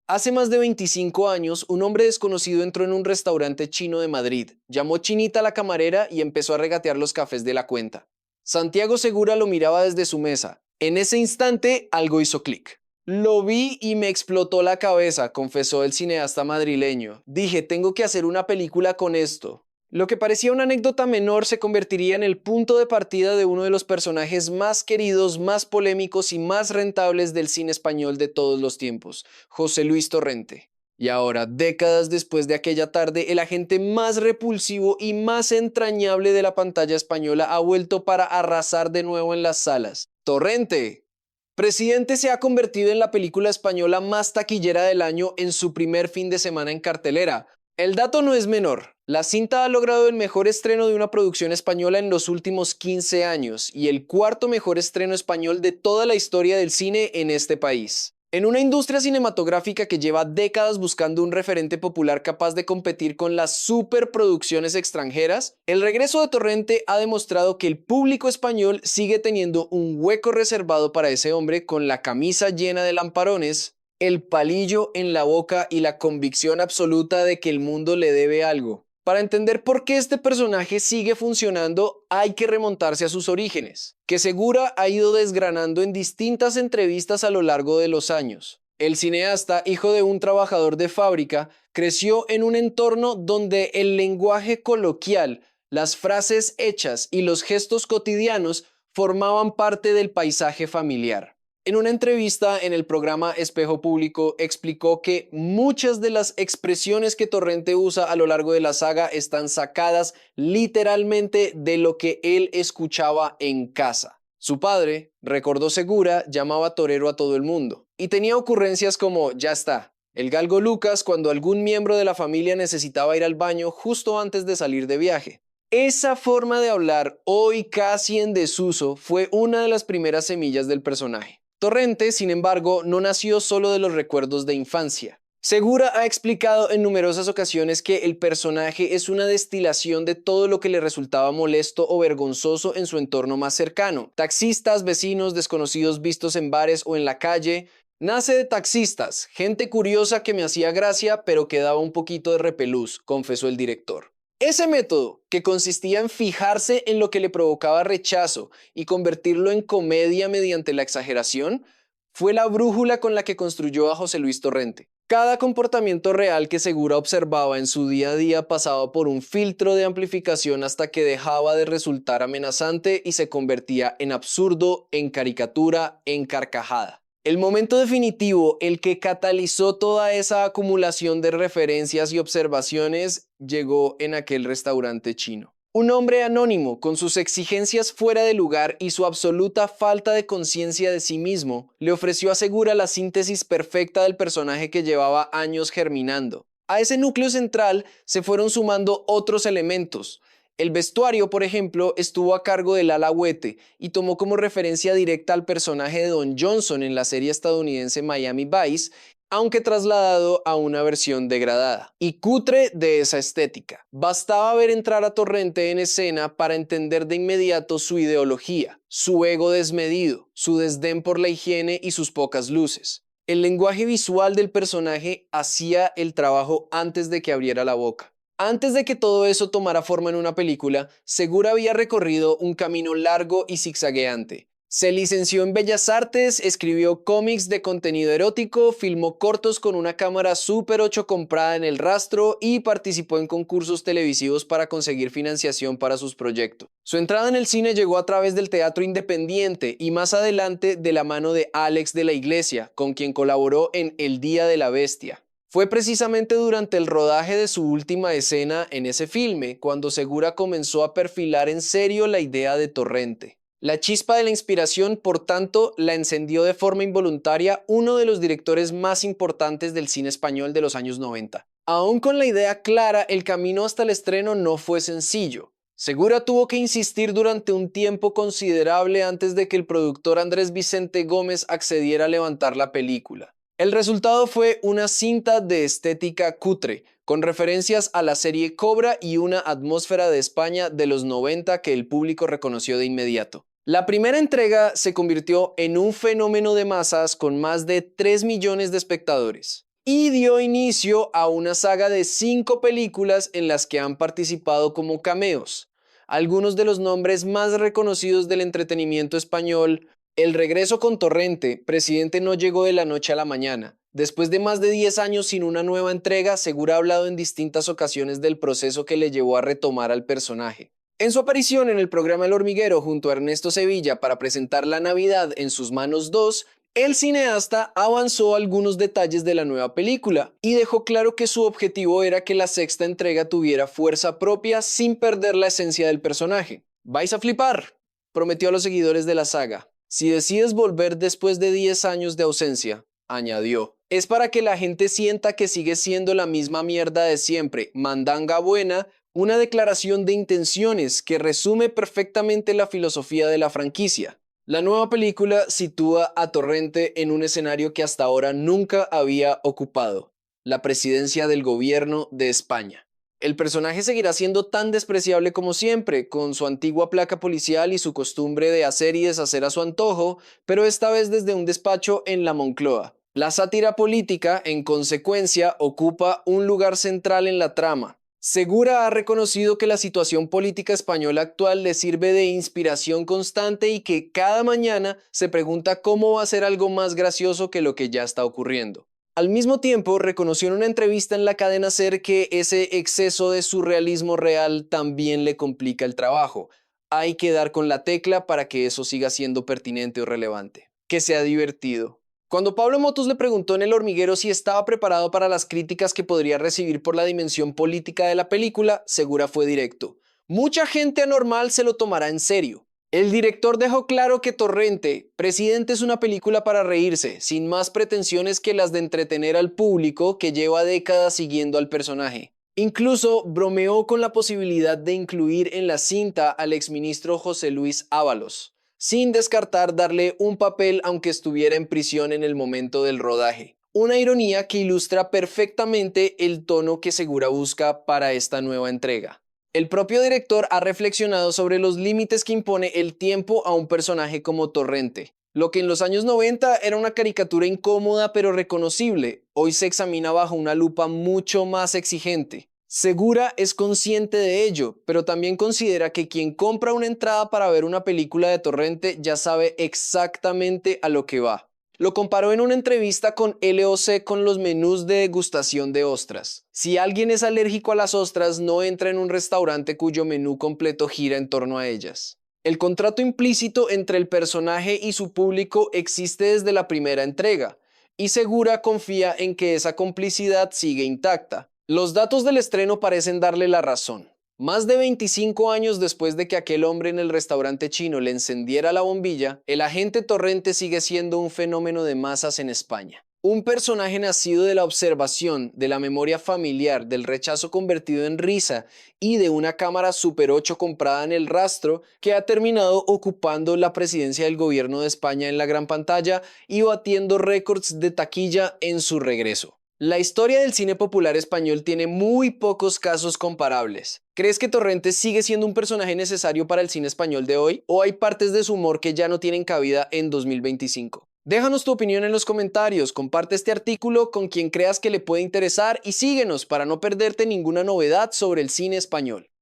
Hace más de 25 años, un hombre desconocido entró en un restaurante chino de Madrid, llamó Chinita a la camarera y empezó a regatear los cafés de la cuenta. Santiago Segura lo miraba desde su mesa. En ese instante, algo hizo clic. Lo vi y me explotó la cabeza, confesó el cineasta madrileño. Dije, tengo que hacer una película con esto. Lo que parecía una anécdota menor se convertiría en el punto de partida de uno de los personajes más queridos, más polémicos y más rentables del cine español de todos los tiempos, José Luis Torrente. Y ahora, décadas después de aquella tarde, el agente más repulsivo y más entrañable de la pantalla española ha vuelto para arrasar de nuevo en las salas. Torrente. Presidente se ha convertido en la película española más taquillera del año en su primer fin de semana en cartelera. El dato no es menor. La cinta ha logrado el mejor estreno de una producción española en los últimos 15 años y el cuarto mejor estreno español de toda la historia del cine en este país. En una industria cinematográfica que lleva décadas buscando un referente popular capaz de competir con las superproducciones extranjeras, el regreso de Torrente ha demostrado que el público español sigue teniendo un hueco reservado para ese hombre con la camisa llena de lamparones, el palillo en la boca y la convicción absoluta de que el mundo le debe algo. Para entender por qué este personaje sigue funcionando, hay que remontarse a sus orígenes, que Segura ha ido desgranando en distintas entrevistas a lo largo de los años. El cineasta, hijo de un trabajador de fábrica, creció en un entorno donde el lenguaje coloquial, las frases hechas y los gestos cotidianos formaban parte del paisaje familiar. En una entrevista en el programa Espejo Público explicó que muchas de las expresiones que Torrente usa a lo largo de la saga están sacadas literalmente de lo que él escuchaba en casa. Su padre, recordó Segura, llamaba torero a todo el mundo y tenía ocurrencias como ya está, el galgo Lucas cuando algún miembro de la familia necesitaba ir al baño justo antes de salir de viaje. Esa forma de hablar, hoy casi en desuso, fue una de las primeras semillas del personaje. Torrente, sin embargo, no nació solo de los recuerdos de infancia. Segura ha explicado en numerosas ocasiones que el personaje es una destilación de todo lo que le resultaba molesto o vergonzoso en su entorno más cercano. Taxistas, vecinos, desconocidos vistos en bares o en la calle. Nace de taxistas, gente curiosa que me hacía gracia pero que daba un poquito de repelús, confesó el director. Ese método, que consistía en fijarse en lo que le provocaba rechazo y convertirlo en comedia mediante la exageración, fue la brújula con la que construyó a José Luis Torrente. Cada comportamiento real que Segura observaba en su día a día pasaba por un filtro de amplificación hasta que dejaba de resultar amenazante y se convertía en absurdo, en caricatura, en carcajada. El momento definitivo, el que catalizó toda esa acumulación de referencias y observaciones, llegó en aquel restaurante chino. Un hombre anónimo, con sus exigencias fuera de lugar y su absoluta falta de conciencia de sí mismo, le ofreció a Segura la síntesis perfecta del personaje que llevaba años germinando. A ese núcleo central se fueron sumando otros elementos. El vestuario, por ejemplo, estuvo a cargo de Lala Huete y tomó como referencia directa al personaje de Don Johnson en la serie estadounidense Miami Vice, aunque trasladado a una versión degradada y cutre de esa estética. Bastaba ver entrar a Torrente en escena para entender de inmediato su ideología, su ego desmedido, su desdén por la higiene y sus pocas luces. El lenguaje visual del personaje hacía el trabajo antes de que abriera la boca. Antes de que todo eso tomara forma en una película, Segura había recorrido un camino largo y zigzagueante. Se licenció en Bellas Artes, escribió cómics de contenido erótico, filmó cortos con una cámara Super 8 comprada en el rastro y participó en concursos televisivos para conseguir financiación para sus proyectos. Su entrada en el cine llegó a través del teatro independiente y más adelante de la mano de Alex de la Iglesia, con quien colaboró en El Día de la Bestia. Fue precisamente durante el rodaje de su última escena en ese filme cuando Segura comenzó a perfilar en serio la idea de Torrente. La chispa de la inspiración, por tanto, la encendió de forma involuntaria uno de los directores más importantes del cine español de los años 90. Aún con la idea clara, el camino hasta el estreno no fue sencillo. Segura tuvo que insistir durante un tiempo considerable antes de que el productor Andrés Vicente Gómez accediera a levantar la película. El resultado fue una cinta de estética cutre, con referencias a la serie Cobra y una atmósfera de España de los 90 que el público reconoció de inmediato. La primera entrega se convirtió en un fenómeno de masas con más de 3 millones de espectadores. y dio inicio a una saga de 5 películas en las que han participado como cameos. Algunos de los nombres más reconocidos del entretenimiento español: El regreso con Torrente, Presidente no llegó de la noche a la mañana. Después de más de 10 años sin una nueva entrega, Segura ha hablado en distintas ocasiones del proceso que le llevó a retomar al personaje. En su aparición en el programa El Hormiguero junto a Ernesto Sevilla para presentar La Navidad en sus manos 2, el cineasta avanzó algunos detalles de la nueva película y dejó claro que su objetivo era que la sexta entrega tuviera fuerza propia sin perder la esencia del personaje. «Vais a flipar», prometió a los seguidores de la saga. «Si decides volver después de 10 años de ausencia», añadió, «es para que la gente sienta que sigue siendo la misma mierda de siempre, mandanga buena», una declaración de intenciones que resume perfectamente la filosofía de la franquicia. La nueva película sitúa a Torrente en un escenario que hasta ahora nunca había ocupado: la presidencia del gobierno de España. El personaje seguirá siendo tan despreciable como siempre, con su antigua placa policial y su costumbre de hacer y deshacer a su antojo, pero esta vez desde un despacho en la Moncloa. La sátira política, en consecuencia, ocupa un lugar central en la trama. Segura ha reconocido que la situación política española actual le sirve de inspiración constante y que cada mañana se pregunta cómo va a ser algo más gracioso que lo que ya está ocurriendo. Al mismo tiempo, reconoció en una entrevista en la cadena SER que ese exceso de surrealismo real también le complica el trabajo. Hay que dar con la tecla para que eso siga siendo pertinente o relevante. Que sea divertido. Cuando Pablo Motos le preguntó en El Hormiguero si estaba preparado para las críticas que podría recibir por la dimensión política de la película, Segura fue directo: «Mucha gente anormal se lo tomará en serio». El director dejó claro que Torrente, Presidente, es una película para reírse, sin más pretensiones que las de entretener al público que lleva décadas siguiendo al personaje. Incluso bromeó con la posibilidad de incluir en la cinta al exministro José Luis Ábalos, sin descartar darle un papel aunque estuviera en prisión en el momento del rodaje. Una ironía que ilustra perfectamente el tono que Segura busca para esta nueva entrega. El propio director ha reflexionado sobre los límites que impone el tiempo a un personaje como Torrente. Lo que en los años 90 era una caricatura incómoda pero reconocible, hoy se examina bajo una lupa mucho más exigente. Segura es consciente de ello, pero también considera que quien compra una entrada para ver una película de Torrente ya sabe exactamente a lo que va. Lo comparó en una entrevista con LOC con los menús de degustación de ostras. Si alguien es alérgico a las ostras, no entra en un restaurante cuyo menú completo gira en torno a ellas. El contrato implícito entre el personaje y su público existe desde la primera entrega, y Segura confía en que esa complicidad sigue intacta. Los datos del estreno parecen darle la razón. Más de 25 años después de que aquel hombre en el restaurante chino le encendiera la bombilla, el agente Torrente sigue siendo un fenómeno de masas en España. Un personaje nacido de la observación, de la memoria familiar, del rechazo convertido en risa y de una cámara Super 8 comprada en el rastro, que ha terminado ocupando la presidencia del gobierno de España en la gran pantalla y batiendo récords de taquilla en su regreso. La historia del cine popular español tiene muy pocos casos comparables. ¿Crees que Torrente sigue siendo un personaje necesario para el cine español de hoy, o hay partes de su humor que ya no tienen cabida en 2025? Déjanos tu opinión en los comentarios, comparte este artículo con quien creas que le puede interesar y síguenos para no perderte ninguna novedad sobre el cine español.